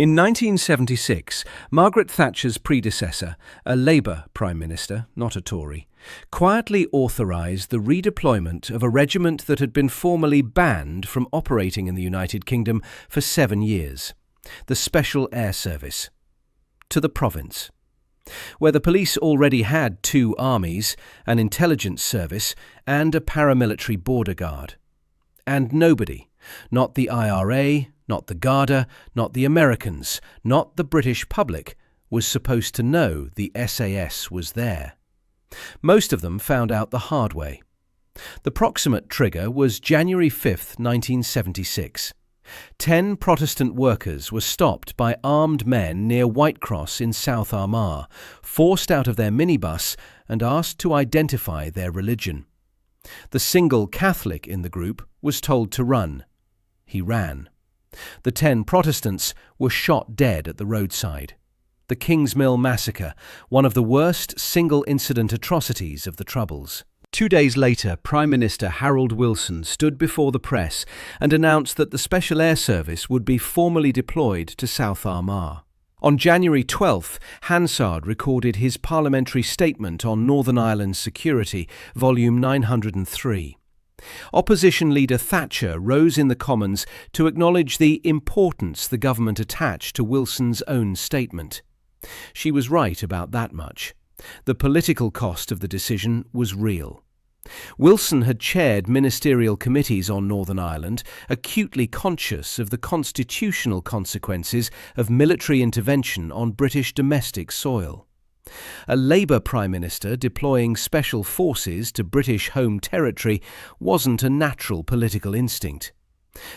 In 1976, Margaret Thatcher's predecessor, a Labour Prime Minister, not a Tory, quietly authorised the redeployment of a regiment that had been formally banned from operating in the United Kingdom for 7 years, the Special Air Service, to the province, where the police already had 2 armies, an intelligence service and a paramilitary border guard. And nobody, not the IRA, not the Garda, not the Americans, not the British public, was supposed to know the SAS was there. Most of them found out the hard way. The proximate trigger was January 5, 1976. 10 Protestant workers were stopped by armed men near Whitecross in South Armagh, forced out of their minibus and asked to identify their religion. The single Catholic in the group was told to run. He ran. The 10 Protestants were shot dead at the roadside. The Kingsmill massacre, one of the worst single-incident atrocities of the Troubles. 2 days later, Prime Minister Harold Wilson stood before the press and announced that the Special Air Service would be formally deployed to South Armagh. On January 12th, Hansard recorded his parliamentary statement on Northern Ireland's security, volume 903. Opposition leader Thatcher rose in the Commons to acknowledge the importance the government attached to Wilson's own statement. She was right about that much. The political cost of the decision was real. Wilson had chaired ministerial committees on Northern Ireland, acutely conscious of the constitutional consequences of military intervention on British domestic soil. A Labour Prime Minister deploying special forces to British home territory wasn't a natural political instinct.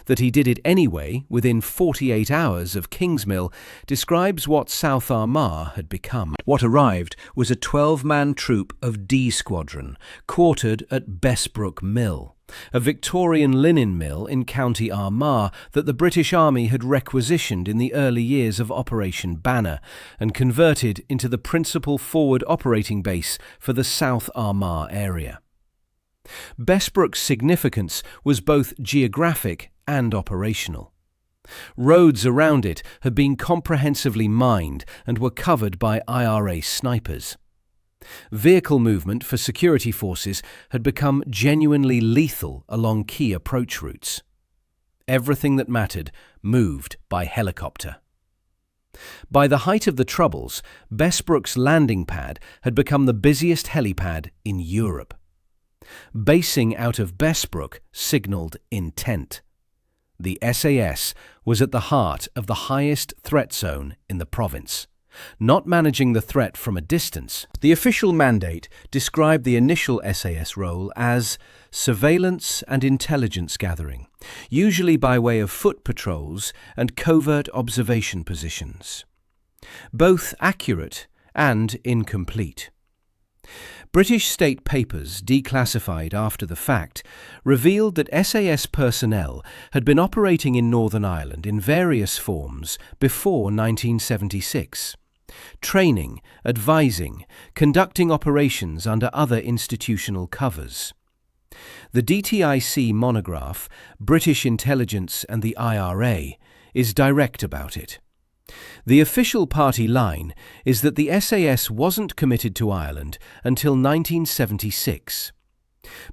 That he did it anyway within 48 hours of Kingsmill describes what South Armagh had become. What arrived was a 12-man troop of D Squadron, quartered at Bessbrook Mill, a Victorian linen mill in County Armagh that the British Army had requisitioned in the early years of Operation Banner and converted into the principal forward operating base for the South Armagh area. Bessbrook's significance was both geographic and operational. Roads around it had been comprehensively mined and were covered by IRA snipers. Vehicle movement for security forces had become genuinely lethal along key approach routes. Everything that mattered moved by helicopter. By the height of the Troubles, Bessbrook's landing pad had become the busiest helipad in Europe. Basing out of Bessbrook signalled intent. The SAS was at the heart of the highest threat zone in the province, not managing the threat from a distance. The official mandate described the initial SAS role as surveillance and intelligence gathering, usually by way of foot patrols and covert observation positions. Both accurate and incomplete. British state papers, declassified after the fact, revealed that SAS personnel had been operating in Northern Ireland in various forms before 1976. Training, advising, conducting operations under other institutional covers. The DTIC monograph, British Intelligence and the IRA, is direct about it. The official party line is that the SAS wasn't committed to Ireland until 1976,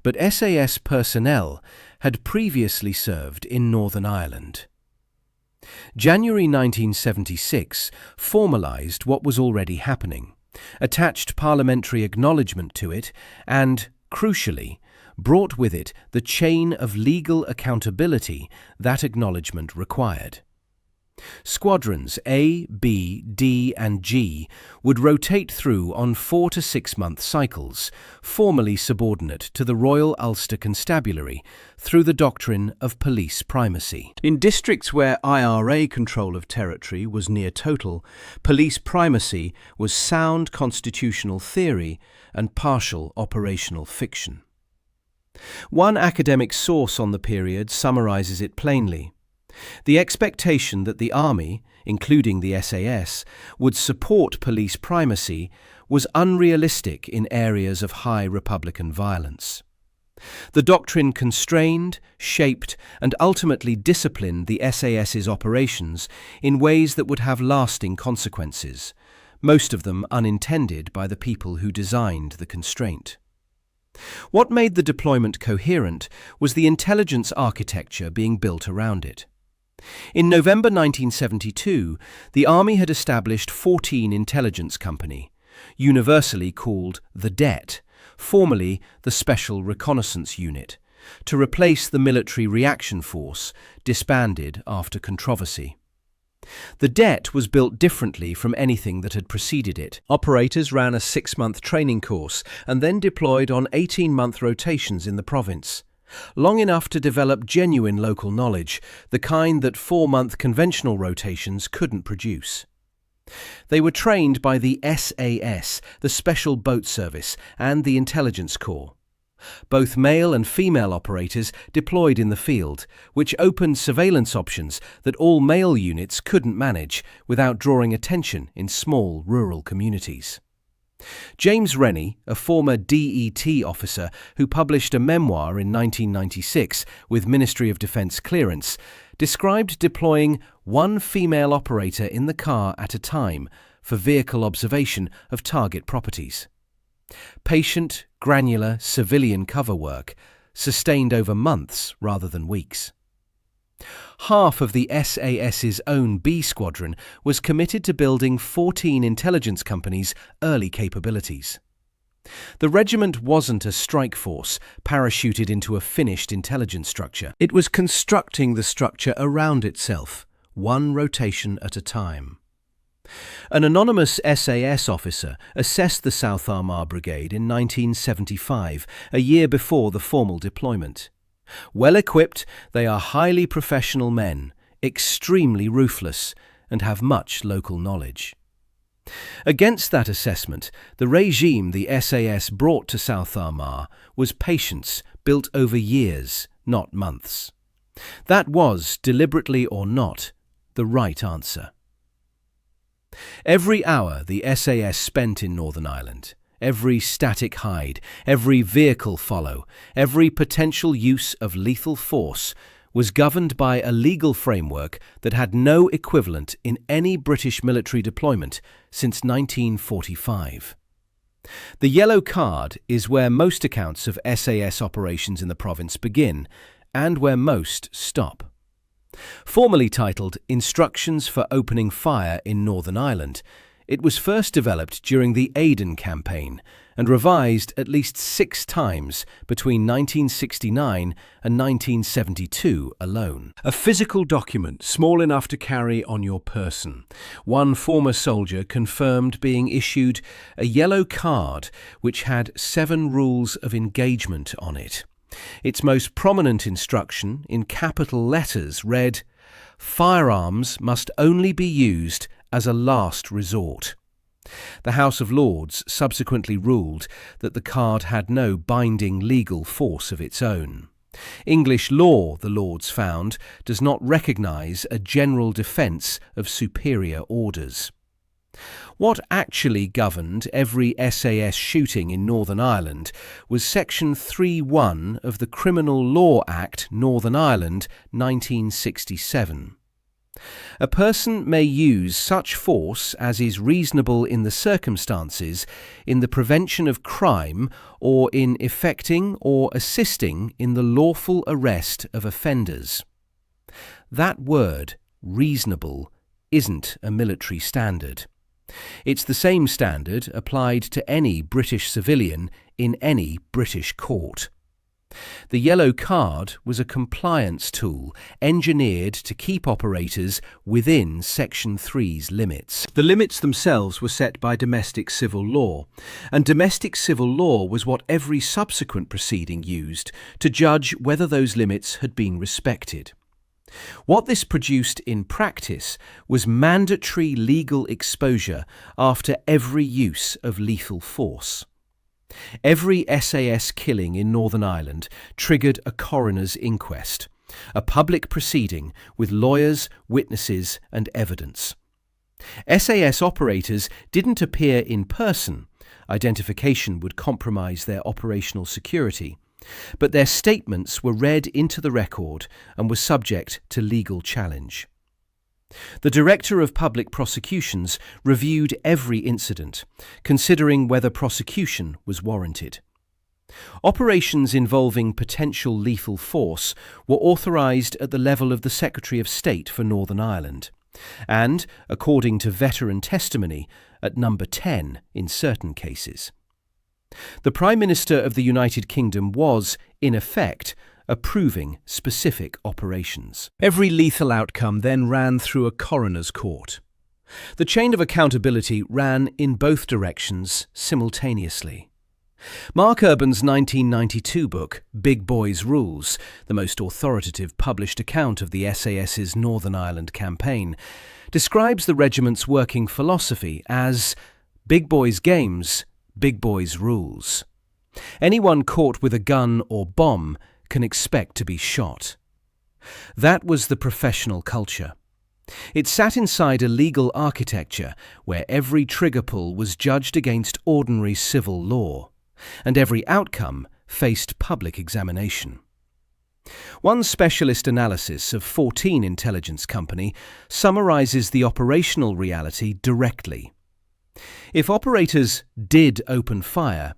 but SAS personnel had previously served in Northern Ireland. January 1976 formalised what was already happening, attached parliamentary acknowledgement to it and, crucially, brought with it the chain of legal accountability that acknowledgement required. Squadrons A, B, D and G would rotate through on 4 to 6 month cycles, formally subordinate to the Royal Ulster Constabulary through the doctrine of police primacy. In districts where IRA control of territory was near total, police primacy was sound constitutional theory and partial operational fiction. One academic source on the period summarises it plainly. The expectation that the army, including the SAS, would support police primacy was unrealistic in areas of high Republican violence. The doctrine constrained, shaped, and ultimately disciplined the SAS's operations in ways that would have lasting consequences, most of them unintended by the people who designed the constraint. What made the deployment coherent was the intelligence architecture being built around it. In November 1972, the Army had established 14 intelligence company, universally called the DET, formerly the Special Reconnaissance Unit, to replace the Military Reaction Force, disbanded after controversy. The DET was built differently from anything that had preceded it. Operators ran a 6-month training course and then deployed on 18-month rotations in the province, long enough to develop genuine local knowledge, the kind that 4-month conventional rotations couldn't produce. They were trained by the SAS, the Special Boat Service, and the Intelligence Corps. Both male and female operators deployed in the field, which opened surveillance options that all male units couldn't manage without drawing attention in small rural communities. James Rennie, a former DET officer who published a memoir in 1996 with Ministry of Defence clearance, described deploying one female operator in the car at a time for vehicle observation of target properties. Patient, granular, civilian cover work, sustained over months rather than weeks. Half of the SAS's own B Squadron was committed to building 14 intelligence companies' early capabilities. The regiment wasn't a strike force parachuted into a finished intelligence structure. It was constructing the structure around itself, one rotation at a time. An anonymous SAS officer assessed the South Armagh Brigade in 1975, a year before the formal deployment. Well equipped, they are highly professional men, extremely ruthless, and have much local knowledge. Against that assessment, the regime the SAS brought to South Armagh was patience built over years, not months. That was, deliberately or not, the right answer. Every hour the SAS spent in Northern Ireland, every static hide, every vehicle follow, every potential use of lethal force was governed by a legal framework that had no equivalent in any British military deployment since 1945. The yellow card is where most accounts of SAS operations in the province begin, and where most stop. Formerly titled Instructions for Opening Fire in Northern Ireland, it was first developed during the Aden campaign and revised at least 6 times between 1969 and 1972 alone. A physical document small enough to carry on your person. One former soldier confirmed being issued a yellow card which had 7 rules of engagement on it. Its most prominent instruction, in capital letters, read, "Firearms must only be used as a last resort." The House of Lords subsequently ruled that the card had no binding legal force of its own. English law, the Lords found, does not recognise a general defence of superior orders. What actually governed every SAS shooting in Northern Ireland was Section 3.1 of the Criminal Law Act Northern Ireland 1967. A person may use such force as is reasonable in the circumstances in the prevention of crime or in effecting or assisting in the lawful arrest of offenders. That word, reasonable, isn't a military standard. It's the same standard applied to any British civilian in any British court. The yellow card was a compliance tool engineered to keep operators within Section 3's limits. The limits themselves were set by domestic civil law, and domestic civil law was what every subsequent proceeding used to judge whether those limits had been respected. What this produced in practice was mandatory legal exposure after every use of lethal force. Every SAS killing in Northern Ireland triggered a coroner's inquest, a public proceeding with lawyers, witnesses and evidence. SAS operators didn't appear in person. Identification would compromise their operational security. but their statements were read into the record and were subject to legal challenge. The Director of Public Prosecutions reviewed every incident, considering whether prosecution was warranted. Operations involving potential lethal force were authorised at the level of the Secretary of State for Northern Ireland, and, according to veteran testimony, at number 10 in certain cases. The Prime Minister of the United Kingdom was, in effect, approving specific operations. Every lethal outcome then ran through a coroner's court. The chain of accountability ran in both directions simultaneously. Mark Urban's 1992 book, Big Boys Rules, the most authoritative published account of the SAS's Northern Ireland campaign, describes the regiment's working philosophy as Big Boys Games, Big Boys Rules. Anyone caught with a gun or bomb can expect to be shot. That was the professional culture. It sat inside a legal architecture where every trigger pull was judged against ordinary civil law, and every outcome faced public examination. One specialist analysis of 14 Intelligence Company summarises the operational reality directly. If operators did open fire,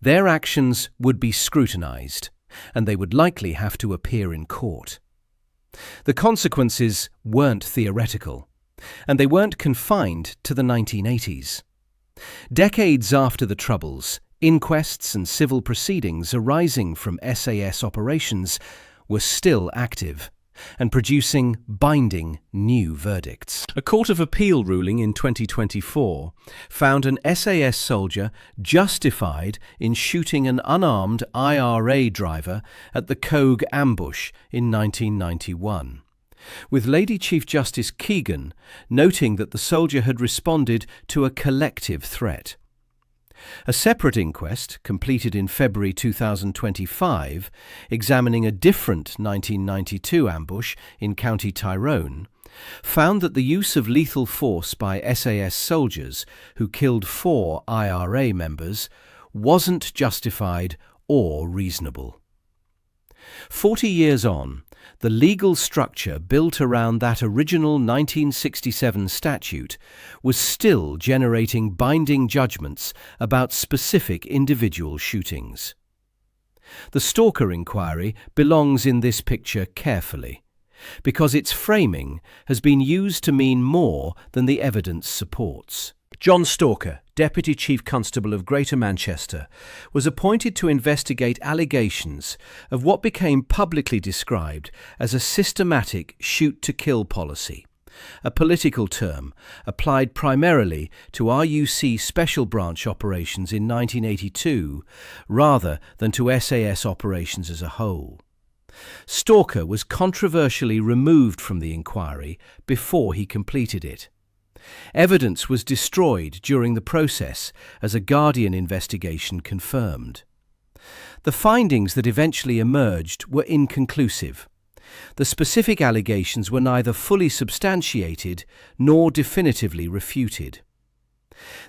their actions would be scrutinised, and they would likely have to appear in court. The consequences weren't theoretical, and they weren't confined to the 1980s. Decades after the Troubles, inquests and civil proceedings arising from SAS operations were still active and producing binding new verdicts. A Court of Appeal ruling in 2024 found an SAS soldier justified in shooting an unarmed IRA driver at the Cogue ambush in 1991, with Lady Chief Justice Keegan noting that the soldier had responded to a collective threat. A separate inquest, completed in February 2025, examining a different 1992 ambush in County Tyrone, found that the use of lethal force by SAS soldiers who killed 4 IRA members wasn't justified or reasonable. 40 years on, the legal structure built around that original 1967 statute was still generating binding judgments about specific individual shootings. The Stalker inquiry belongs in this picture carefully, because its framing has been used to mean more than the evidence supports. John Stalker, Deputy Chief Constable of Greater Manchester, was appointed to investigate allegations of what became publicly described as a systematic shoot-to-kill policy, a political term applied primarily to RUC Special Branch operations in 1982 rather than to SAS operations as a whole. Stalker was controversially removed from the inquiry before he completed it. Evidence was destroyed during the process, as a Guardian investigation confirmed. The findings that eventually emerged were inconclusive. The specific allegations were neither fully substantiated nor definitively refuted.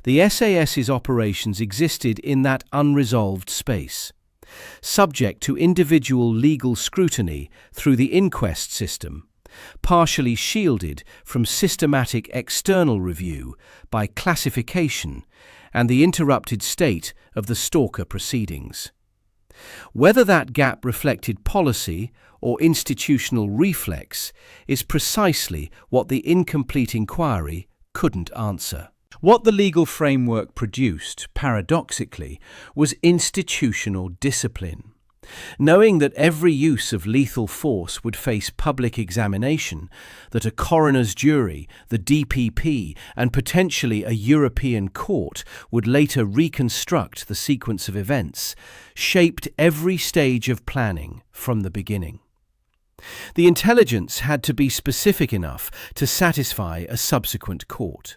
The SAS's operations existed in that unresolved space, subject to individual legal scrutiny through the inquest system, partially shielded from systematic external review by classification and the interrupted state of the Stalker proceedings. Whether that gap reflected policy or institutional reflex is precisely what the incomplete inquiry couldn't answer. What the legal framework produced, paradoxically, was institutional discipline. Knowing that every use of lethal force would face public examination, that a coroner's jury, the DPP, and potentially a European court would later reconstruct the sequence of events, shaped every stage of planning from the beginning. The intelligence had to be specific enough to satisfy a subsequent court.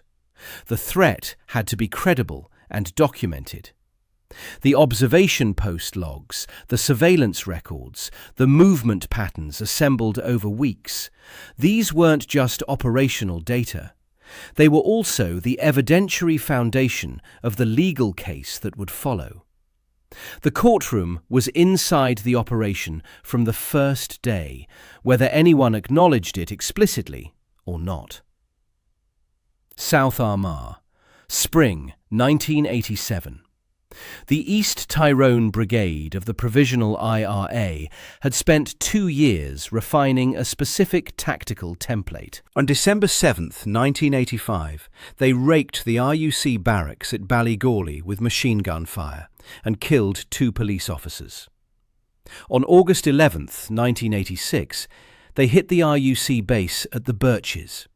The threat had to be credible and documented. The observation post logs, the surveillance records, the movement patterns assembled over weeks, these weren't just operational data. They were also the evidentiary foundation of the legal case that would follow. The courtroom was inside the operation from the first day, whether anyone acknowledged it explicitly or not. South Armagh, Spring 1987. The East Tyrone Brigade of the Provisional IRA had spent 2 years refining a specific tactical template. On December 7th, 1985, they raked the RUC barracks at Ballygawley with machine gun fire and killed 2 police officers. On August 11th, 1986, they hit the RUC base at the Birches.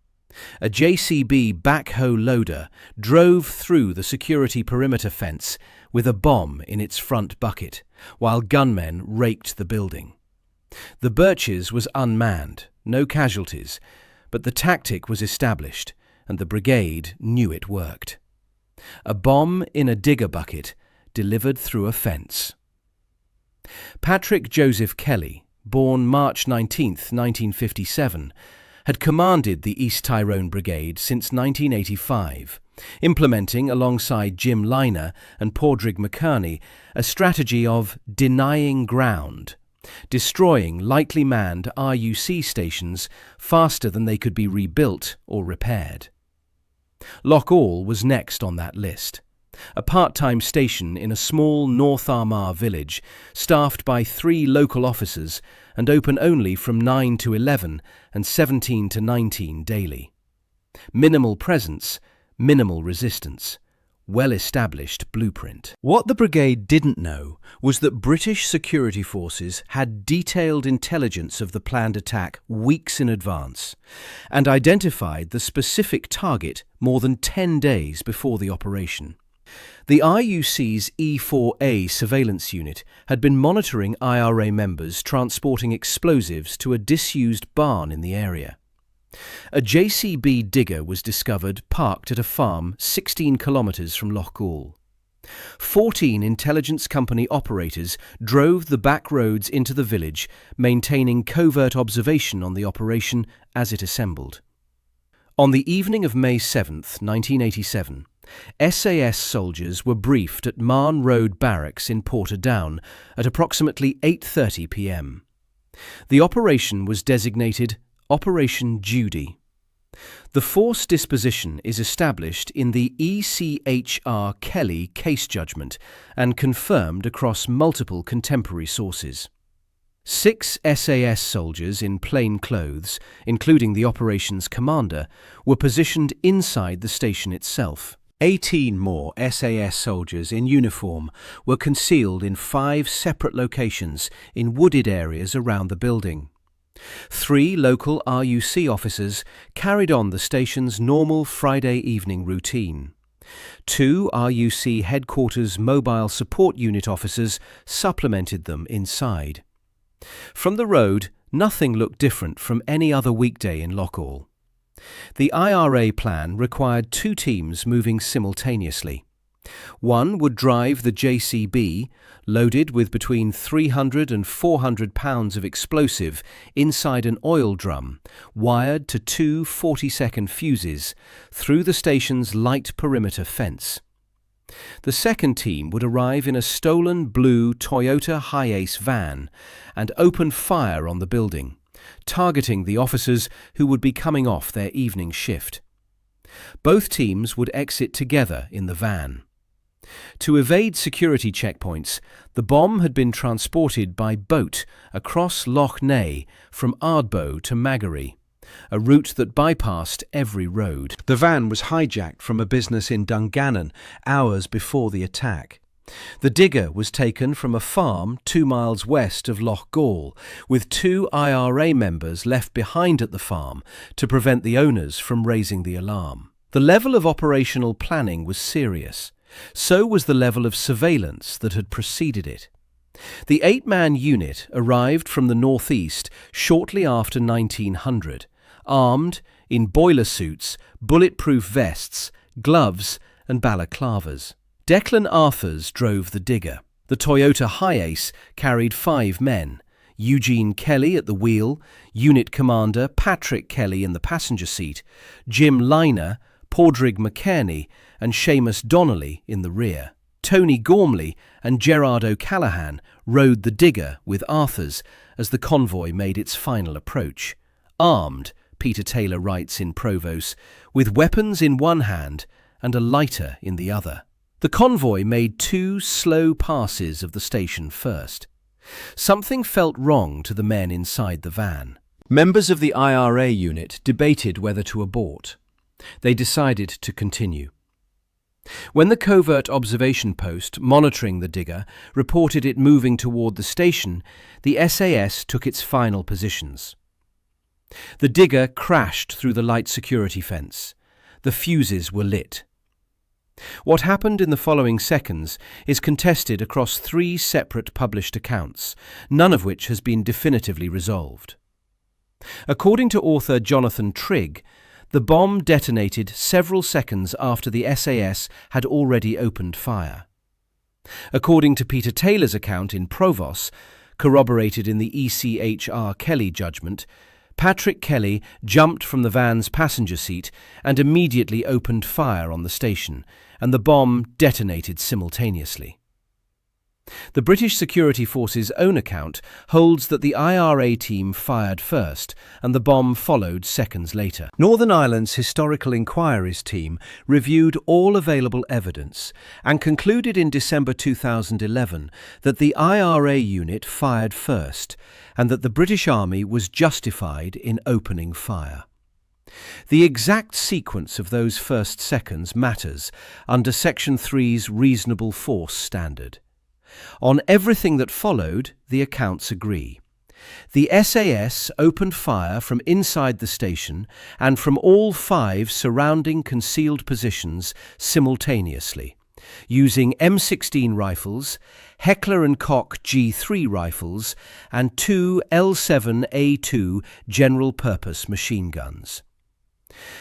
A JCB backhoe loader drove through the security perimeter fence with a bomb in its front bucket, while gunmen raked the building. The Birches was unmanned, no casualties, but the tactic was established, and the brigade knew it worked. A bomb in a digger bucket delivered through a fence. Patrick Joseph Kelly, born March 19, 1957, had commanded the East Tyrone Brigade since 1985, implementing alongside Jim Liner and Padraig McKerney a strategy of denying ground, destroying lightly manned RUC stations faster than they could be rebuilt or repaired. Loughgall was next on that list, a part-time station in a small North Armagh village staffed by 3 local officers and open only from 9 to 11 and 17 to 19 daily. Minimal presence, minimal resistance. Well-established blueprint. What the brigade didn't know was that British security forces had detailed intelligence of the planned attack weeks in advance and identified the specific target more than 10 days before the operation. The RUC's E4A surveillance unit had been monitoring IRA members transporting explosives to a disused barn in the area. A JCB digger was discovered parked at a farm 16 kilometres from Loughgall. 14 intelligence company operators drove the back roads into the village, maintaining covert observation on the operation as it assembled. On the evening of May 7, 1987, SAS soldiers were briefed at Marne Road Barracks in Portadown at approximately 8:30 p.m. The operation was designated Operation Judy. The force disposition is established in the ECHR Kelly case judgment and confirmed across multiple contemporary sources. 6 SAS soldiers in plain clothes, including the operations commander, were positioned inside the station itself. 18 more SAS soldiers in uniform were concealed in 5 separate locations in wooded areas around the building. 3 local RUC officers carried on the station's normal Friday evening routine. 2 RUC headquarters mobile support unit officers supplemented them inside. From the road, nothing looked different from any other weekday in Loughgall. The IRA plan required 2 teams moving simultaneously. One would drive the JCB, loaded with between 300 and 400 pounds of explosive, inside an oil drum, wired to 2 40-second fuses, through the station's light perimeter fence. The second team would arrive in a stolen blue Toyota Hiace van and open fire on the building, targeting the officers who would be coming off their evening shift. Both teams would exit together in the van. To evade security checkpoints, the bomb had been transported by boat across Lough Neagh from Ardbow to Maghery, a route that bypassed every road. The van was hijacked from a business in Dungannon hours before the attack. The digger was taken from a farm 2 miles west of Loughgall, with 2 IRA members left behind at the farm to prevent the owners from raising the alarm. The level of operational planning was serious. So was the level of surveillance that had preceded it. The 8-man unit arrived from the northeast shortly after 1900, armed in boiler suits, bulletproof vests, gloves and balaclavas. Declan Arthurs drove the digger. The Toyota Hiace carried 5 men: Eugene Kelly at the wheel, Unit Commander Patrick Kelly in the passenger seat, Jim Liner, Padraig McKerney and Seamus Donnelly in the rear. Tony Gormley and Gerard O'Callaghan rode the digger with Arthur's as the convoy made its final approach. Armed, Peter Taylor writes in Provos, with weapons in one hand and a lighter in the other. The convoy made 2 slow passes of the station first. Something felt wrong to the men inside the van. Members of the IRA unit debated whether to abort. They decided to continue. When the covert observation post monitoring the digger reported it moving toward the station, the SAS took its final positions. The digger crashed through the light security fence. The fuses were lit. What happened in the following seconds is contested across 3 separate published accounts, none of which has been definitively resolved. According to author Jonathan Trigg, the bomb detonated several seconds after the SAS had already opened fire. According to Peter Taylor's account in Provos, corroborated in the ECHR Kelly judgment, Patrick Kelly jumped from the van's passenger seat and immediately opened fire on the station, and the bomb detonated simultaneously. The British Security Force's own account holds that the IRA team fired first and the bomb followed seconds later. Northern Ireland's Historical Inquiries team reviewed all available evidence and concluded in December 2011 that the IRA unit fired first and that the British Army was justified in opening fire. The exact sequence of those first seconds matters under Section 3's reasonable force standard. On everything that followed, the accounts agree. The SAS opened fire from inside the station and from all 5 surrounding concealed positions simultaneously, using M16 rifles, Heckler & Koch G3 rifles, and 2 L7A2 general-purpose machine guns.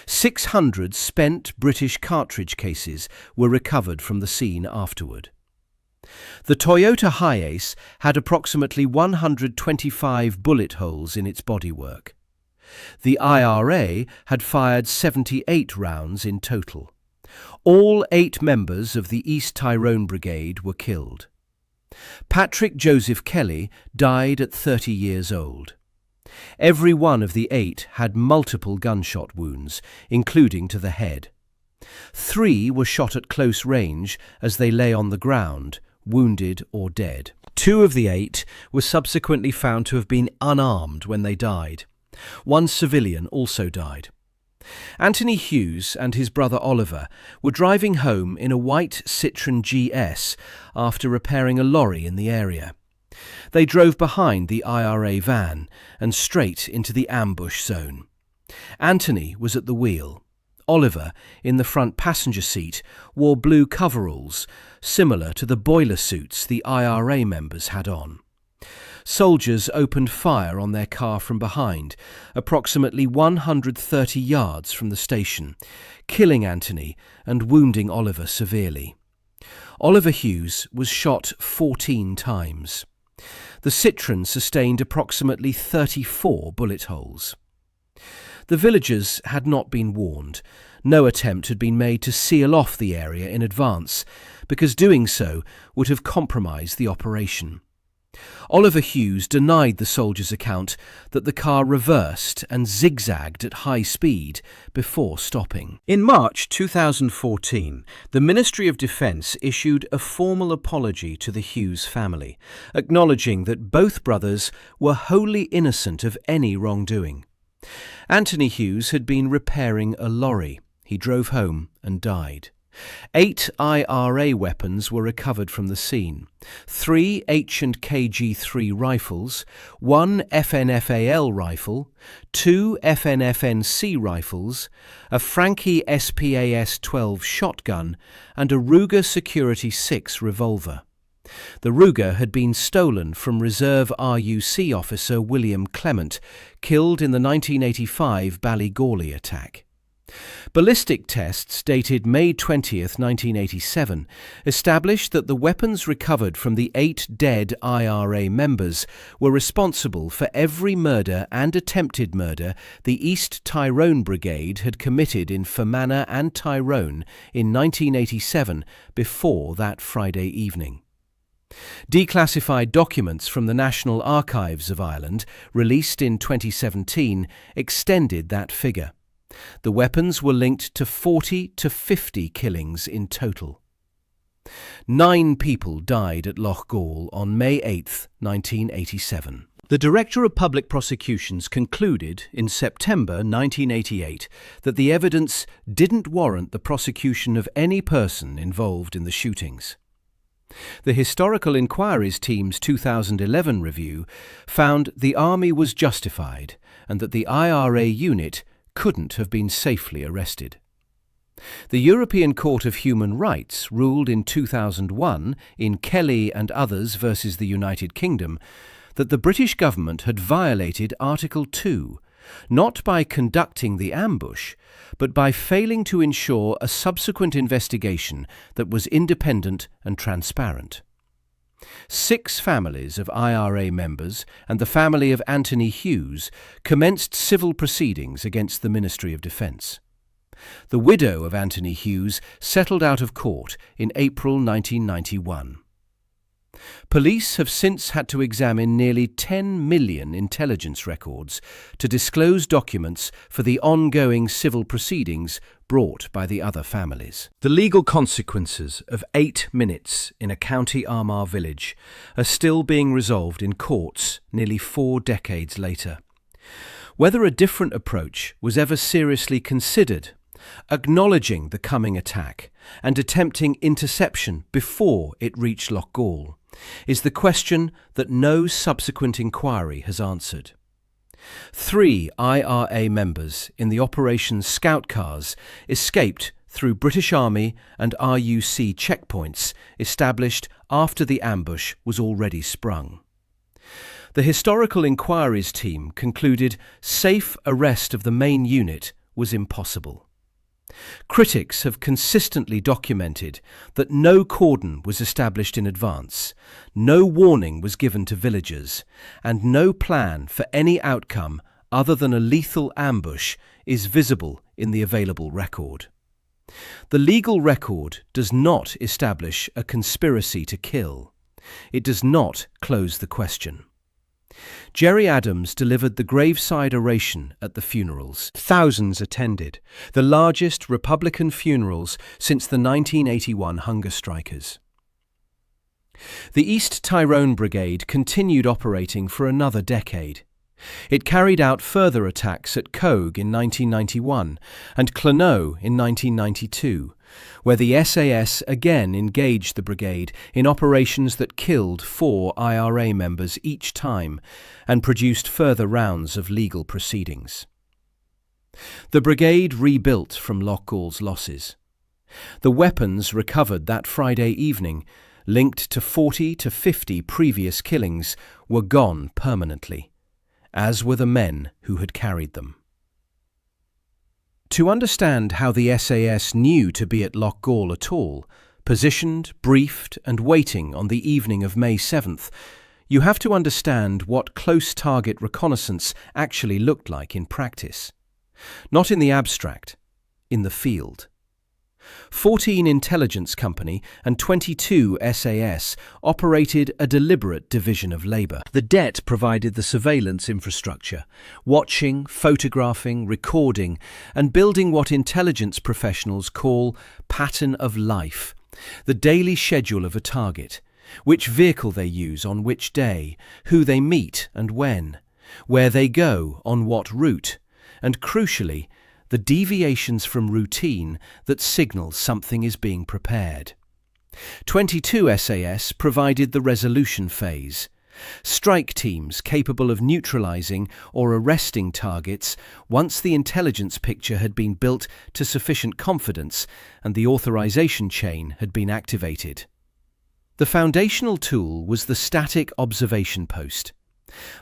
600 spent British cartridge cases were recovered from the scene afterward. The Toyota Hiace had approximately 125 bullet holes in its bodywork. The IRA had fired 78 rounds in total. All 8 members of the East Tyrone Brigade were killed. Patrick Joseph Kelly died at 30 years old. Every one of the 8 had multiple gunshot wounds, including to the head. 3 were shot at close range as they lay on the ground, wounded or dead. 2 of the 8 were subsequently found to have been unarmed when they died. 1 civilian also died. Anthony Hughes and his brother Oliver were driving home in a white Citroën GS after repairing a lorry in the area. They drove behind the IRA van and straight into the ambush zone. Anthony was at the wheel. Oliver, in the front passenger seat, wore blue coveralls, similar to the boiler suits the IRA members had on. Soldiers opened fire on their car from behind, approximately 130 yards from the station, killing Anthony and wounding Oliver severely. Oliver Hughes was shot 14 times. The Citroën sustained approximately 34 bullet holes. The villagers had not been warned. No attempt had been made to seal off the area in advance, because doing so would have compromised the operation. Oliver Hughes denied the soldiers' account that the car reversed and zigzagged at high speed before stopping. In March 2014, the Ministry of Defence issued a formal apology to the Hughes family, acknowledging that both brothers were wholly innocent of any wrongdoing. Anthony Hughes had been repairing a lorry. He drove home and died. 8 IRA weapons were recovered from the scene. 3 H&K G3 rifles, 1 FNFAL rifle, 2 FNFNC rifles, a Frankie SPAS-12 shotgun, and a Ruger Security 6 revolver. The Ruger had been stolen from Reserve RUC officer William Clement, killed in the 1985 Ballygawley attack. Ballistic tests dated May 20th, 1987, established that the weapons recovered from the 8 dead IRA members were responsible for every murder and attempted murder the East Tyrone Brigade had committed in Fermanagh and Tyrone in 1987 before that Friday evening. Declassified documents from the National Archives of Ireland, released in 2017, extended that figure. The weapons were linked to 40 to 50 killings in total. 9 people died at Loughgall on May 8, 1987. The Director of Public Prosecutions concluded in September 1988 that the evidence didn't warrant the prosecution of any person involved in the shootings. The Historical Inquiries Team's 2011 review found the Army was justified and that the IRA unit couldn't have been safely arrested. The European Court of Human Rights ruled in 2001 in Kelly and others versus the United Kingdom that the British government had violated Article 2, not by conducting the ambush, but by failing to ensure a subsequent investigation that was independent and transparent. 6 families of IRA members and the family of Anthony Hughes commenced civil proceedings against the Ministry of Defence. The widow of Anthony Hughes settled out of court in April 1991. Police have since had to examine nearly 10 million intelligence records to disclose documents for the ongoing civil proceedings brought by the other families. The legal consequences of 8 minutes in a County Armagh village are still being resolved in courts nearly 4 decades later. Whether a different approach was ever seriously considered, acknowledging the coming attack and attempting interception before it reached Loughgall, is the question that no subsequent inquiry has answered. 3 IRA members in the Operation Scout cars escaped through British Army and RUC checkpoints established after the ambush was already sprung. The Historical Inquiries Team concluded safe arrest of the main unit was impossible. Critics have consistently documented that no cordon was established in advance, no warning was given to villagers, and no plan for any outcome other than a lethal ambush is visible in the available record. The legal record does not establish a conspiracy to kill. It does not close the question. Gerry Adams delivered the graveside oration at the funerals. Thousands attended, the largest Republican funerals since the 1981 hunger strikers. The East Tyrone Brigade continued operating for another decade. It carried out further attacks at Cogue in 1991 and Clonaux in 1992, where the SAS again engaged the brigade in operations that killed 4 IRA members each time and produced further rounds of legal proceedings. The brigade rebuilt from Loughgall's losses. The weapons recovered that Friday evening, linked to 40 to 50 previous killings, were gone permanently, as were the men who had carried them. To understand how the SAS knew to be at Loughgall at all, positioned, briefed and waiting on the evening of May 7th, you have to understand what close target reconnaissance actually looked like in practice. Not in the abstract, in the field. 14 intelligence company and 22 SAS operated a deliberate division of labour. The Det provided the surveillance infrastructure, watching, photographing, recording and building what intelligence professionals call pattern of life, the daily schedule of a target, which vehicle they use on which day, who they meet and when, where they go on what route, and crucially, the deviations from routine that signal something is being prepared. 22 SAS provided the resolution phase. Strike teams capable of neutralising or arresting targets once the intelligence picture had been built to sufficient confidence and the authorisation chain had been activated. The foundational tool was the static observation post.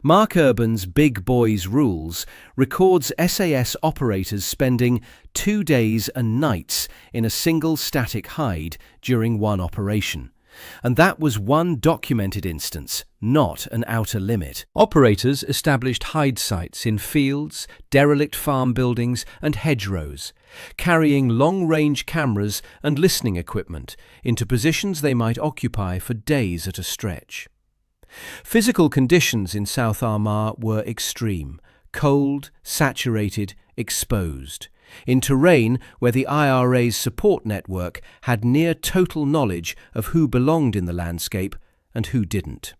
Mark Urban's Big Boys Rules records SAS operators spending 2 days and nights in a single static hide during one operation. And that was one documented instance, not an outer limit. Operators established hide sites in fields, derelict farm buildings and hedgerows, carrying long-range cameras and listening equipment into positions they might occupy for days at a stretch. Physical conditions in South Armagh were extreme: cold, saturated, exposed, in terrain where the IRA's support network had near total knowledge of who belonged in the landscape and who didn't.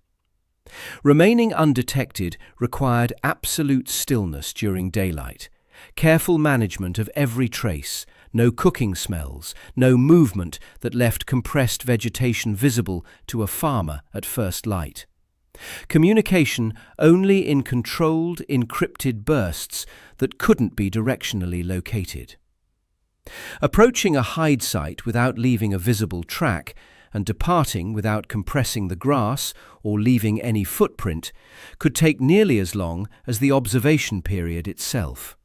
Remaining undetected required absolute stillness during daylight, careful management of every trace, no cooking smells, no movement that left compressed vegetation visible to a farmer at first light. Communication only in controlled, encrypted bursts that couldn't be directionally located. Approaching a hide site without leaving a visible track and departing without compressing the grass or leaving any footprint could take nearly as long as the observation period itself.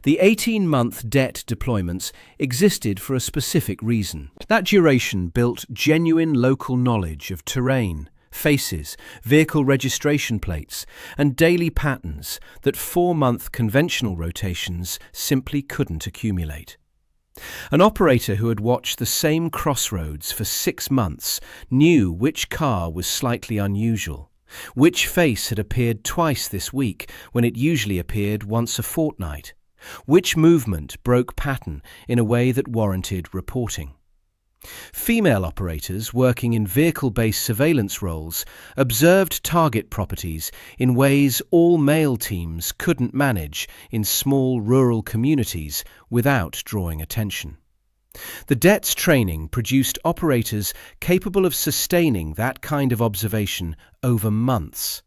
The 18-month DET deployments existed for a specific reason. That duration built genuine local knowledge of terrain, faces, vehicle registration plates, and daily patterns that 4-month conventional rotations simply couldn't accumulate. An operator who had watched the same crossroads for 6 months knew which car was slightly unusual, which face had appeared twice this week when it usually appeared once a fortnight, which movement broke pattern in a way that warranted reporting. Female operators working in vehicle-based surveillance roles observed target properties in ways all male teams couldn't manage in small rural communities without drawing attention. The DET's training produced operators capable of sustaining that kind of observation over months,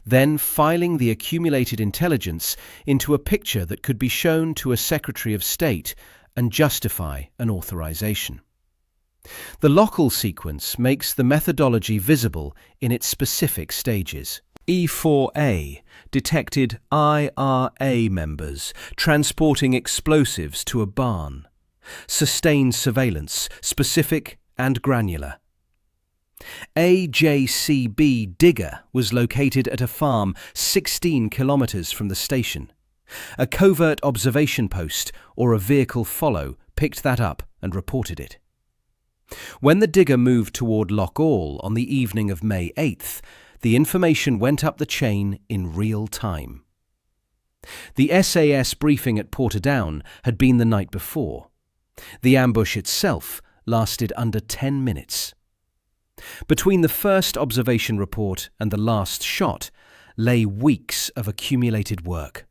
then filing the accumulated intelligence into a picture that could be shown to a Secretary of State and justify an authorization. The Loughgall sequence makes the methodology visible in its specific stages. E4A detected IRA members transporting explosives to a barn. Sustained surveillance, specific and granular. AJCB Digger was located at a farm 16 kilometres from the station. A covert observation post or a vehicle follow picked that up and reported it. When the digger moved toward Loughgall on the evening of May 8th, the information went up the chain in real time. The SAS briefing at Portadown had been the night before. The ambush itself lasted under 10 minutes. Between the first observation report and the last shot lay weeks of accumulated work.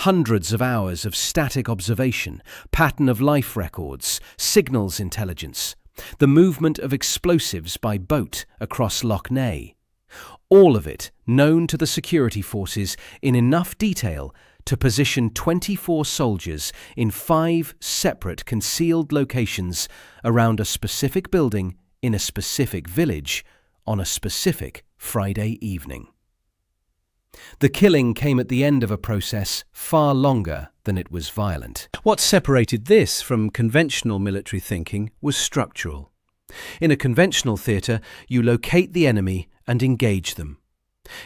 Hundreds of hours of static observation, pattern of life records, signals intelligence, the movement of explosives by boat across Lough Neagh. All of it known to the security forces in enough detail to position 24 soldiers in 5 separate concealed locations around a specific building in a specific village on a specific Friday evening. The killing came at the end of a process far longer than it was violent. What separated this from conventional military thinking was structural. In a conventional theatre, you locate the enemy and engage them.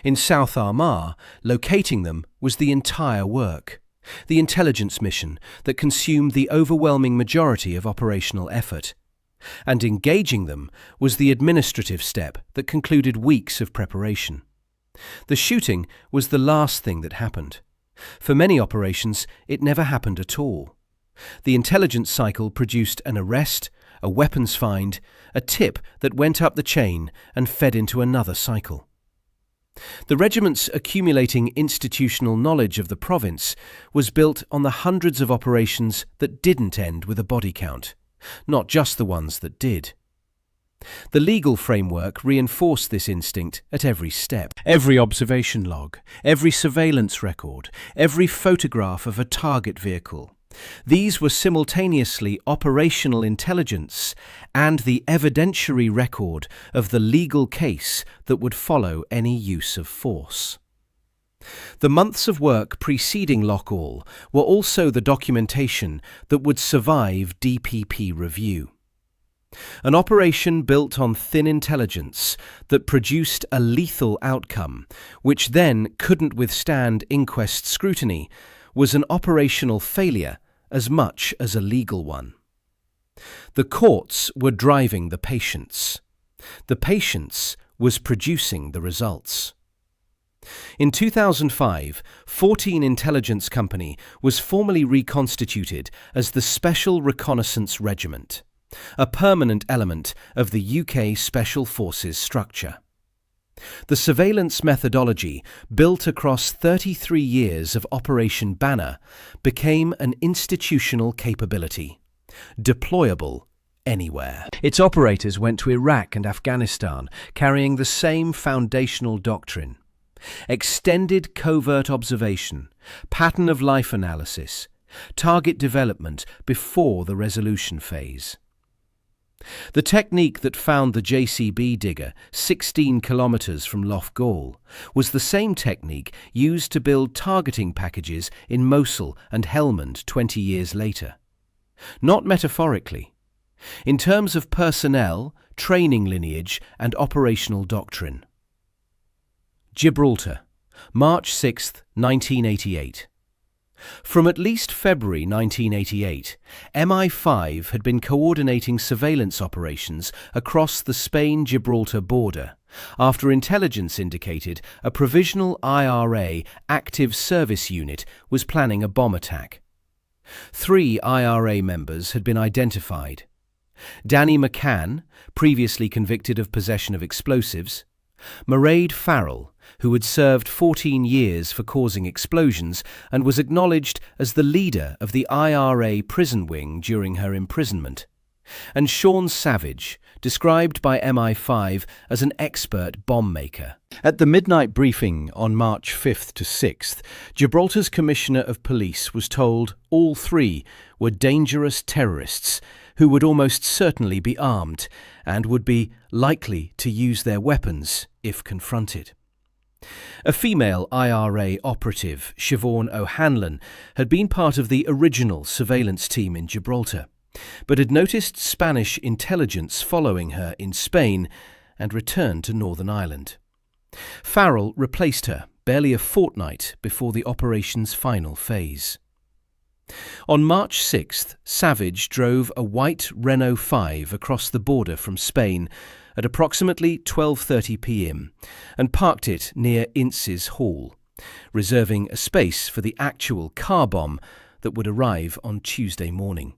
In South Armagh, locating them was the entire work, the intelligence mission that consumed the overwhelming majority of operational effort. And engaging them was the administrative step that concluded weeks of preparation. The shooting was the last thing that happened. For many operations, it never happened at all. The intelligence cycle produced an arrest, a weapons find, a tip that went up the chain and fed into another cycle. The regiment's accumulating institutional knowledge of the province was built on the hundreds of operations that didn't end with a body count, not just the ones that did. The legal framework reinforced this instinct at every step. Every observation log, every surveillance record, every photograph of a target vehicle, These were simultaneously operational intelligence and the evidentiary record of the legal case that would follow any use of force. The months of work preceding Loughgall were also the documentation that would survive DPP review. An operation built on thin intelligence that produced a lethal outcome, which then couldn't withstand inquest scrutiny, was an operational failure as much as a legal one. The courts were driving the patience. The patience was producing the results. In 2005, 14 Intelligence Company was formally reconstituted as the Special Reconnaissance Regiment, a permanent element of the UK Special Forces structure. The surveillance methodology, built across 33 years of Operation Banner, became an institutional capability, deployable anywhere. Its operators went to Iraq and Afghanistan, carrying the same foundational doctrine: extended covert observation, pattern of life analysis, target development before the resolution phase. The technique that found the JCB digger 16 kilometres from Loughgall was the same technique used to build targeting packages in Mosul and Helmand 20 years later. Not metaphorically. In terms of personnel, training lineage and operational doctrine. Gibraltar, March 6, 1988. From at least February 1988, MI5 had been coordinating surveillance operations across the Spain-Gibraltar border after intelligence indicated a provisional IRA active service unit was planning a bomb attack. 3 IRA members had been identified: Danny McCann, previously convicted of possession of explosives; Mairead Farrell, who had served 14 years for causing explosions and was acknowledged as the leader of the IRA prison wing during her imprisonment; and Sean Savage, described by MI5 as an expert bomb maker. At the midnight briefing on March 5th to 6th, Gibraltar's Commissioner of Police was told all 3 were dangerous terrorists who would almost certainly be armed and would be likely to use their weapons if confronted. A female IRA operative, Siobhan O'Hanlon, had been part of the original surveillance team in Gibraltar, but had noticed Spanish intelligence following her in Spain and returned to Northern Ireland. Farrell replaced her barely a fortnight before the operation's final phase. On March 6th, Savage drove a white Renault 5 across the border from Spain at approximately 12:30 p.m. and parked it near Ince's Hall, reserving a space for the actual car bomb that would arrive on Tuesday morning.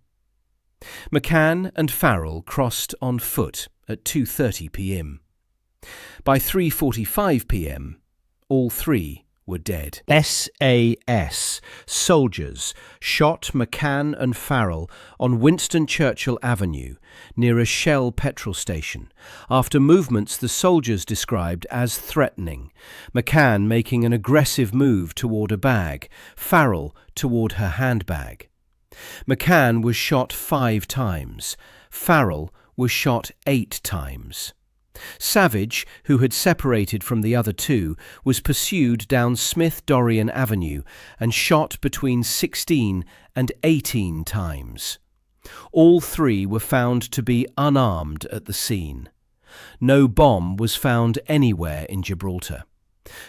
McCann and Farrell crossed on foot at 2:30 p.m. By 3:45 p.m, all 3 were dead. SAS soldiers shot McCann and Farrell on Winston Churchill Avenue near a Shell petrol station after movements the soldiers described as threatening, McCann making an aggressive move toward a bag, Farrell toward her handbag. McCann was shot 5 times, Farrell was shot 8 times. Savage, who had separated from the other 2, was pursued down Smith Dorrien Avenue and shot between 16 and 18 times. All 3 were found to be unarmed at the scene. No bomb was found anywhere in Gibraltar.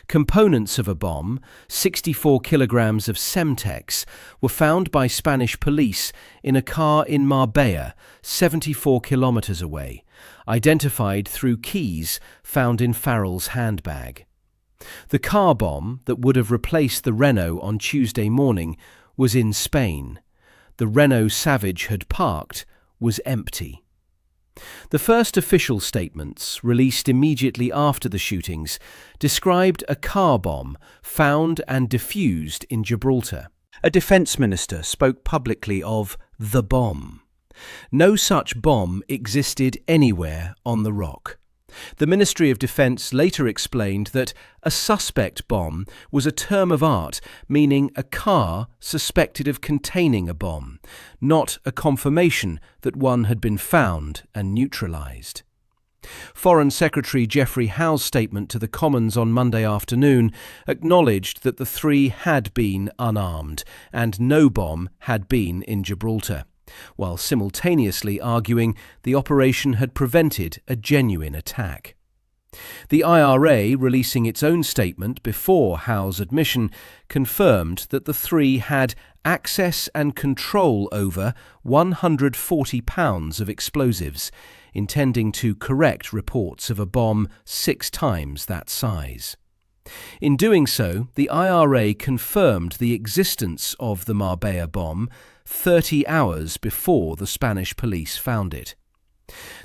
Components of a bomb, 64 kilograms of Semtex, were found by Spanish police in a car in Marbella, 74 kilometers away, identified through keys found in Farrell's handbag. The car bomb that would have replaced the Renault on Tuesday morning was in Spain. The Renault Savage had parked was empty. The first official statements, released immediately after the shootings, described a car bomb found and defused in Gibraltar. A defence minister spoke publicly of the bomb. No such bomb existed anywhere on the rock. The Ministry of Defence later explained that a suspect bomb was a term of art meaning a car suspected of containing a bomb, not a confirmation that one had been found and neutralised. Foreign Secretary Geoffrey Howe's statement to the Commons on Monday afternoon acknowledged that the three had been unarmed and no bomb had been in Gibraltar, while simultaneously arguing the operation had prevented a genuine attack. The IRA, releasing its own statement before Howe's admission, confirmed that the three had access and control over £140 of explosives, intending to correct reports of a bomb 6 times that size. In doing so, the IRA confirmed the existence of the Marbella bomb 30 hours before the Spanish police found it.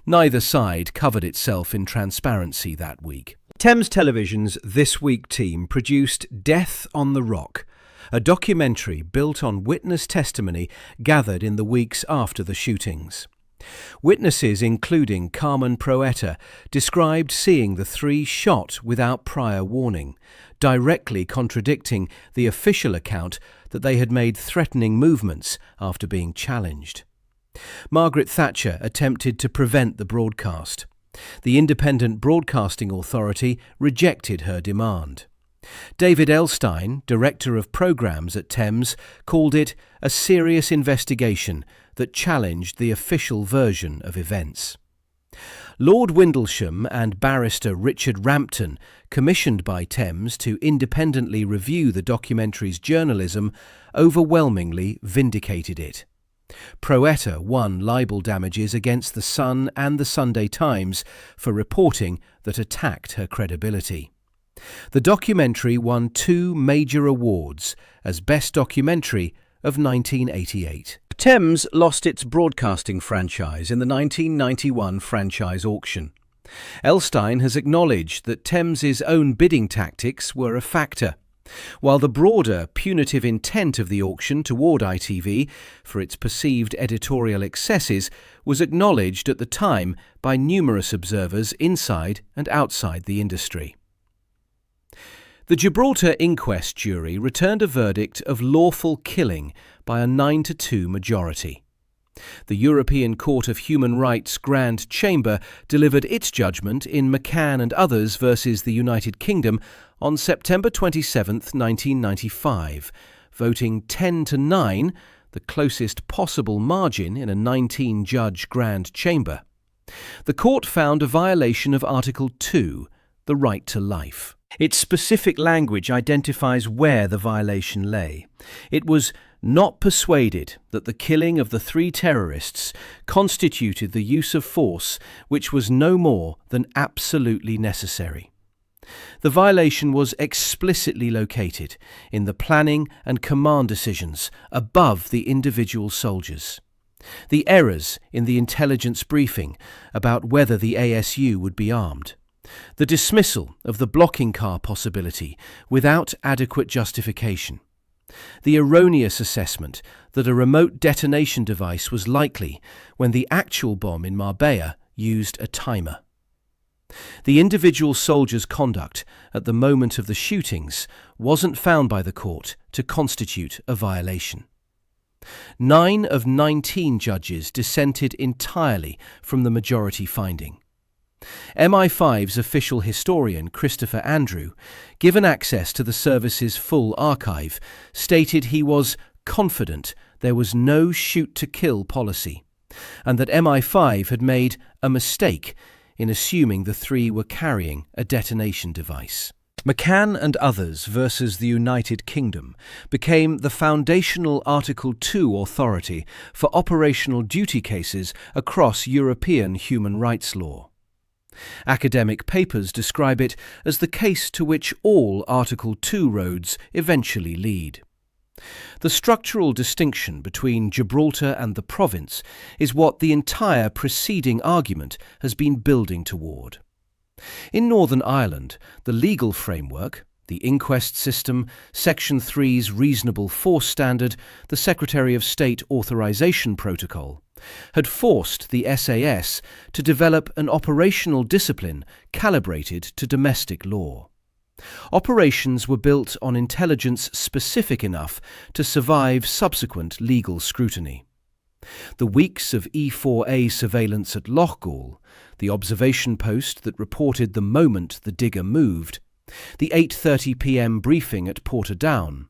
Neither side covered itself in transparency that week. Thames Television's This Week team produced Death on the Rock, a documentary built on witness testimony gathered in the weeks after the shootings. Witnesses, including Carmen Proetta, described seeing the three shot without prior warning, directly contradicting the official account that they had made threatening movements after being challenged. Margaret Thatcher attempted to prevent the broadcast. The Independent Broadcasting Authority rejected her demand. David Elstein, Director of Programmes at Thames, called it a serious investigation that challenged the official version of events. Lord Windlesham and barrister Richard Rampton, commissioned by Thames to independently review the documentary's journalism, overwhelmingly vindicated it. Proetta won libel damages against The Sun and the Sunday Times for reporting that attacked her credibility. The documentary won 2 major awards as Best Documentary of 1988. Thames lost its broadcasting franchise in the 1991 franchise auction. Elstein has acknowledged that Thames's own bidding tactics were a factor, while the broader punitive intent of the auction toward ITV for its perceived editorial excesses was acknowledged at the time by numerous observers inside and outside the industry. The Gibraltar inquest jury returned a verdict of lawful killing by a 9-2 majority. The European Court of Human Rights Grand Chamber delivered its judgment in McCann and others versus the United Kingdom on September 27, 1995, voting 10-9, the closest possible margin in a 19-judge Grand Chamber. The court found a violation of Article 2, the right to life. Its specific language identifies where the violation lay. It was not persuaded that the killing of the 3 terrorists constituted the use of force which was no more than absolutely necessary. The violation was explicitly located in the planning and command decisions above the individual soldiers. The errors in the intelligence briefing about whether the ASU would be armed. The dismissal of the blocking car possibility without adequate justification. The erroneous assessment that a remote detonation device was likely when the actual bomb in Marbella used a timer. The individual soldiers' conduct at the moment of the shootings wasn't found by the court to constitute a violation. 9 of 19 judges dissented entirely from the majority finding. MI5's official historian Christopher Andrew, given access to the service's full archive, stated he was confident there was no shoot-to-kill policy, and that MI5 had made a mistake in assuming the 3 were carrying a detonation device. McCann and others versus the United Kingdom became the foundational Article 2 authority for operational duty cases across European human rights law. Academic papers describe it as the case to which all Article 2 roads eventually lead. The structural distinction between Gibraltar and the province is what the entire preceding argument has been building toward. In Northern Ireland, the legal framework, the inquest system, Section 3's reasonable force standard, the Secretary of State Authorisation Protocol, had forced the SAS to develop an operational discipline calibrated to domestic law. Operations were built on intelligence specific enough to survive subsequent legal scrutiny. The weeks of E4A surveillance at Loughgall, the observation post that reported the moment the digger moved, the 8:30 p.m. briefing at Portadown,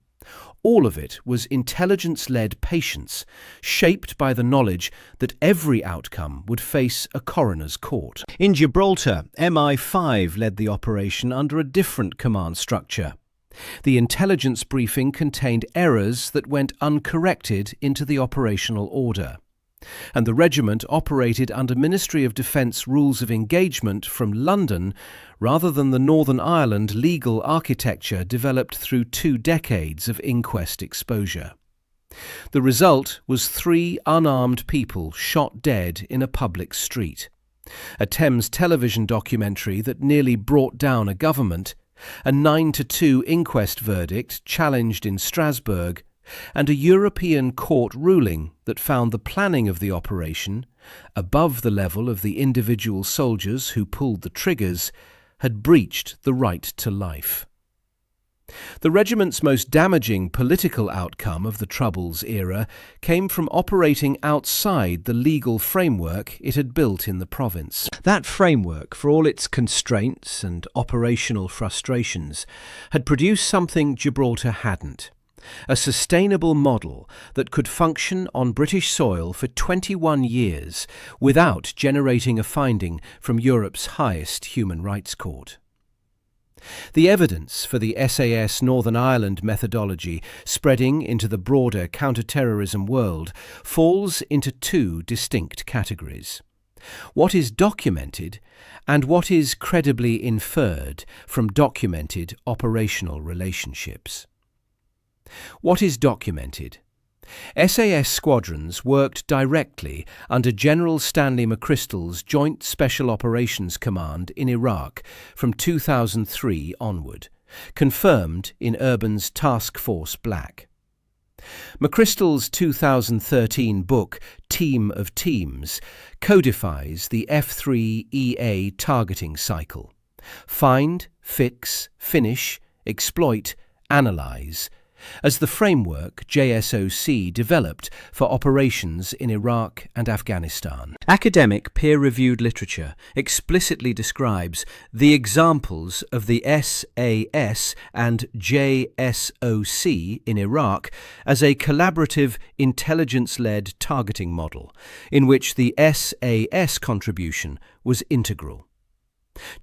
all of it was intelligence-led patience, shaped by the knowledge that every outcome would face a coroner's court. In Gibraltar, MI5 led the operation under a different command structure. The intelligence briefing contained errors that went uncorrected into the operational order, and the regiment operated under Ministry of Defence rules of engagement from London rather than the Northern Ireland legal architecture developed through 2 decades of inquest exposure. The result was 3 unarmed people shot dead in a public street, a Thames television documentary that nearly brought down a government, a 9-2 inquest verdict challenged in Strasbourg, and a European court ruling that found the planning of the operation, above the level of the individual soldiers who pulled the triggers, had breached the right to life. The regiment's most damaging political outcome of the Troubles era came from operating outside the legal framework it had built in the province. That framework, for all its constraints and operational frustrations, had produced something Gibraltar hadn't: a sustainable model that could function on British soil for 21 years without generating a finding from Europe's highest human rights court. The evidence for the SAS Northern Ireland methodology spreading into the broader counter-terrorism world falls into 2 distinct categories: what is documented and what is credibly inferred from documented operational relationships. What is documented? SAS squadrons worked directly under General Stanley McChrystal's Joint Special Operations Command in Iraq from 2003 onward, confirmed in Urban's Task Force Black. McChrystal's 2013 book, Team of Teams, codifies the F3EA targeting cycle: find, fix, finish, exploit, analyse, as the framework JSOC developed for operations in Iraq and Afghanistan. Academic peer-reviewed literature explicitly describes the examples of the SAS and JSOC in Iraq as a collaborative, intelligence-led targeting model, in which the SAS contribution was integral.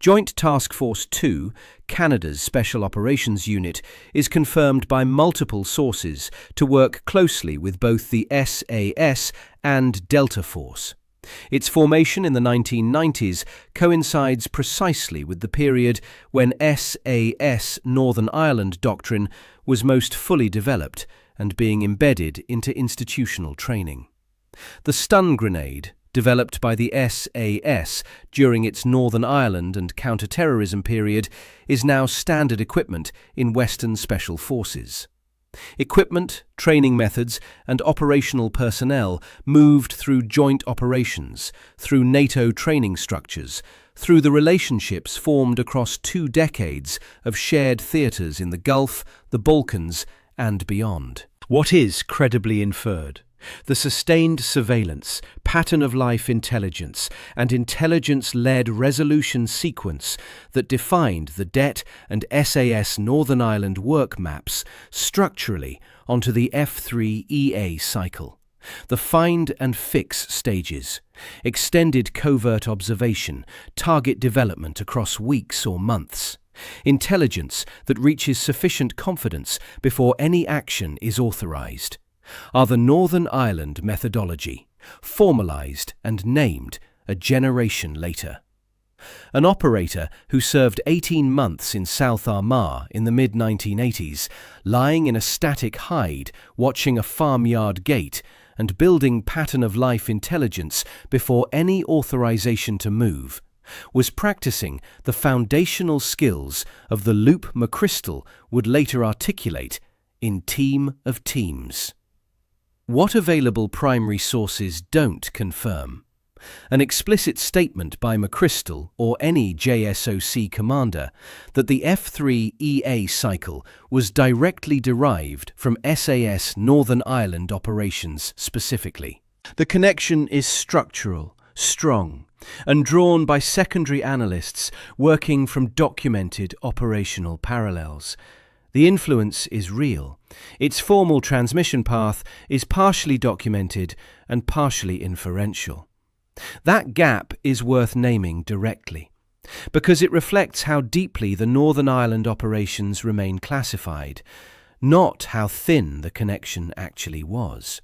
Joint Task Force 2, Canada's Special Operations Unit, is confirmed by multiple sources to work closely with both the SAS and Delta Force. Its formation in the 1990s coincides precisely with the period when SAS Northern Ireland doctrine was most fully developed and being embedded into institutional training. The stun grenade, developed by the SAS during its Northern Ireland and counter-terrorism period, is now standard equipment in Western Special Forces. Equipment, training methods, and operational personnel moved through joint operations, through NATO training structures, through the relationships formed across 2 decades of shared theatres in the Gulf, the Balkans, and beyond. What is credibly inferred? The sustained surveillance, pattern-of-life intelligence, and intelligence-led resolution sequence that defined the DET and SAS Northern Ireland work maps structurally onto the F3EA cycle. The find and fix stages, extended covert observation, target development across weeks or months, intelligence that reaches sufficient confidence before any action is authorised, are the Northern Ireland methodology, formalised and named a generation later. An operator who served 18 months in South Armagh in the mid-1980s, lying in a static hide, watching a farmyard gate and building pattern-of-life intelligence before any authorisation to move, was practising the foundational skills of the loop McChrystal would later articulate in Team of Teams. What available primary sources don't confirm? An explicit statement by McChrystal or any JSOC commander that the F3EA cycle was directly derived from SAS Northern Ireland operations specifically. The connection is structural, strong, and drawn by secondary analysts working from documented operational parallels. The influence is real. Its formal transmission path is partially documented and partially inferential. That gap is worth naming directly, because it reflects how deeply the Northern Ireland operations remain classified, not how thin the connection actually was.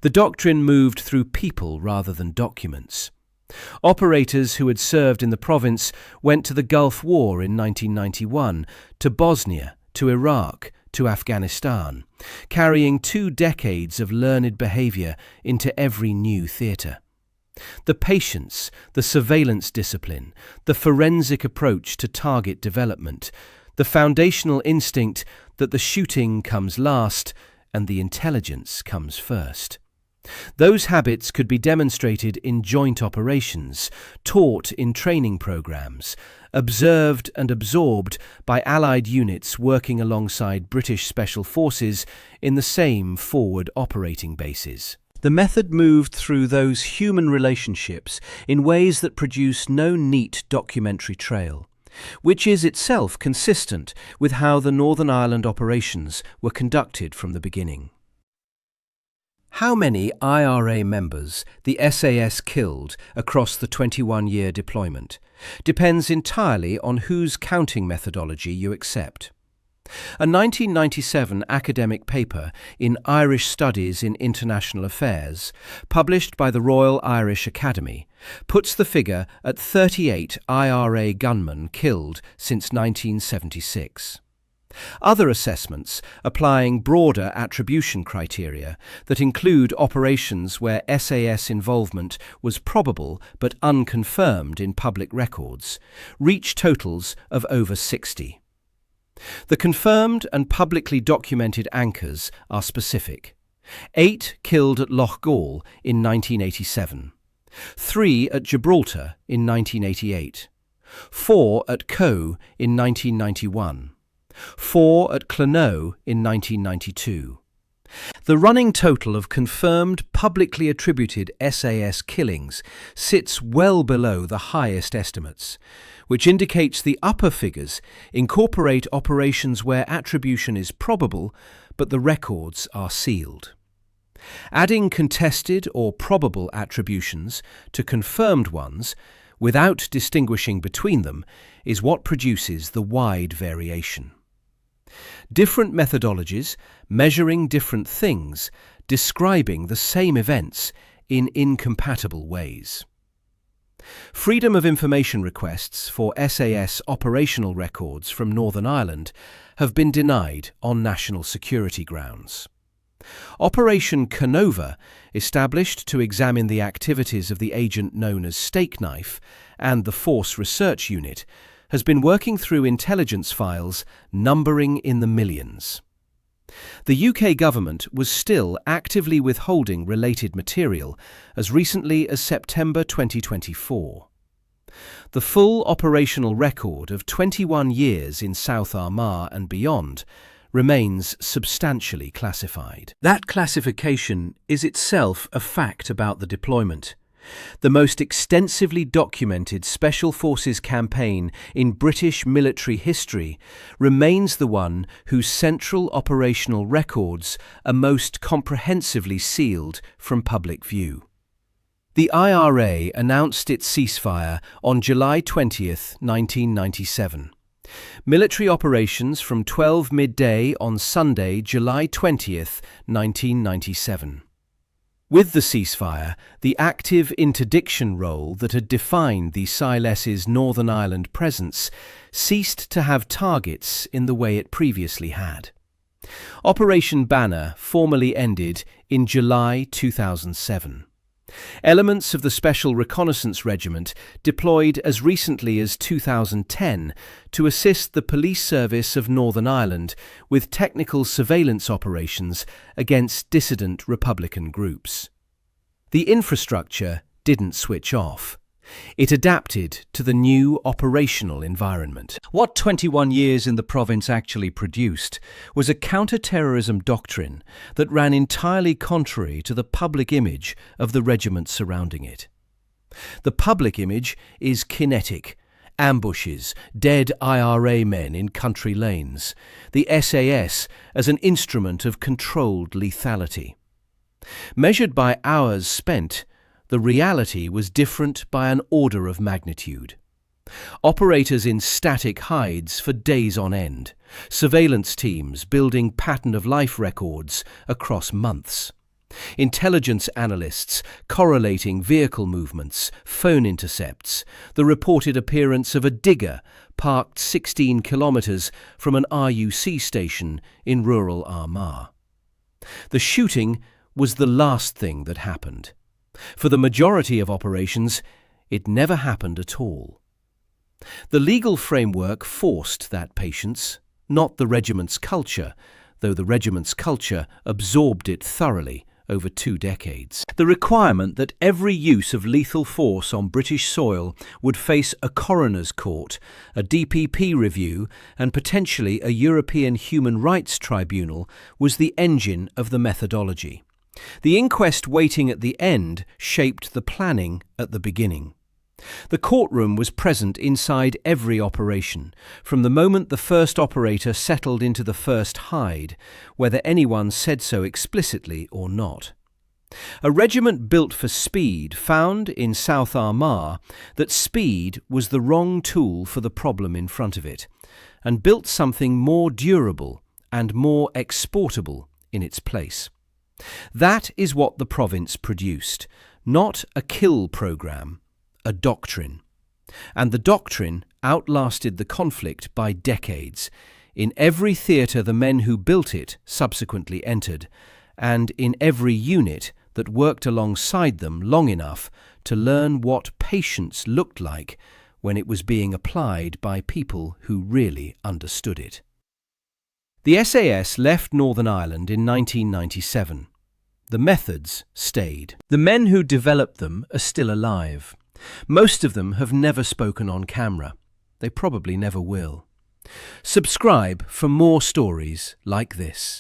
The doctrine moved through people rather than documents. Operators who had served in the province went to the Gulf War in 1991, to Bosnia, to Iraq, to Afghanistan, carrying 2 decades of learned behaviour into every new theatre. The patience, the surveillance discipline, the forensic approach to target development, the foundational instinct that the shooting comes last and the intelligence comes first. Those habits could be demonstrated in joint operations, taught in training programs, observed and absorbed by Allied units working alongside British Special Forces in the same forward operating bases. The method moved through those human relationships in ways that produce no neat documentary trail, which is itself consistent with how the Northern Ireland operations were conducted from the beginning. How many IRA members the SAS killed across the 21-year deployment depends entirely on whose counting methodology you accept. A 1997 academic paper in Irish Studies in International Affairs, published by the Royal Irish Academy, puts the figure at 38 IRA gunmen killed since 1976. Other assessments, applying broader attribution criteria that include operations where SAS involvement was probable but unconfirmed in public records, reach totals of over 60. The confirmed and publicly documented anchors are specific. 8 killed at Loughgall in 1987, 3 at Gibraltar in 1988, 4 at Coe in 1991, 4 at Clonau in 1992. The running total of confirmed, publicly attributed SAS killings sits well below the highest estimates, which indicates the upper figures incorporate operations where attribution is probable, but the records are sealed. Adding contested or probable attributions to confirmed ones, without distinguishing between them, is what produces the wide variation. Different methodologies, measuring different things, describing the same events in incompatible ways. Freedom of information requests for SAS operational records from Northern Ireland have been denied on national security grounds. Operation Canova, established to examine the activities of the agent known as Steakknife and the Force Research Unit, has been working through intelligence files numbering in the millions. The UK government was still actively withholding related material as recently as September 2024. The full operational record of 21 years in South Armagh and beyond remains substantially classified. That classification is itself a fact about the deployment. The most extensively documented Special Forces campaign in British military history remains the one whose central operational records are most comprehensively sealed from public view. The IRA announced its ceasefire on July 20, 1997. Military operations from 12 midday on Sunday, July 20, 1997. With the ceasefire, the active interdiction role that had defined the SILES's Northern Ireland presence ceased to have targets in the way it previously had. Operation Banner formally ended in July 2007. Elements of the Special Reconnaissance Regiment deployed as recently as 2010 to assist the police service of Northern Ireland with technical surveillance operations against dissident Republican groups. The infrastructure didn't switch off. It adapted to the new operational environment. What 21 years in the province actually produced was a counter-terrorism doctrine that ran entirely contrary to the public image of the regiment surrounding it. The public image is kinetic: ambushes, dead IRA men in country lanes, the SAS as an instrument of controlled lethality. Measured by hours spent, the reality was different by an order of magnitude. Operators in static hides for days on end, surveillance teams building pattern-of-life records across months, intelligence analysts correlating vehicle movements, phone intercepts, the reported appearance of a digger parked 16 kilometres from an RUC station in rural Armagh. The shooting was the last thing that happened. For the majority of operations, it never happened at all. The legal framework forced that patience, not the regiment's culture, though the regiment's culture absorbed it thoroughly over 2 decades. The requirement that every use of lethal force on British soil would face a coroner's court, a DPP review, and potentially a European Human Rights Tribunal was the engine of the methodology. The inquest waiting at the end shaped the planning at the beginning. The courtroom was present inside every operation, from the moment the first operator settled into the first hide, whether anyone said so explicitly or not. A regiment built for speed found in South Armagh that speed was the wrong tool for the problem in front of it, and built something more durable and more exportable in its place. That is what the province produced, not a kill programme, a doctrine. And the doctrine outlasted the conflict by decades. In every theatre the men who built it subsequently entered, and in every unit that worked alongside them long enough to learn what patience looked like when it was being applied by people who really understood it. The SAS left Northern Ireland in 1997. The methods stayed. The men who developed them are still alive. Most of them have never spoken on camera. They probably never will. Subscribe for more stories like this.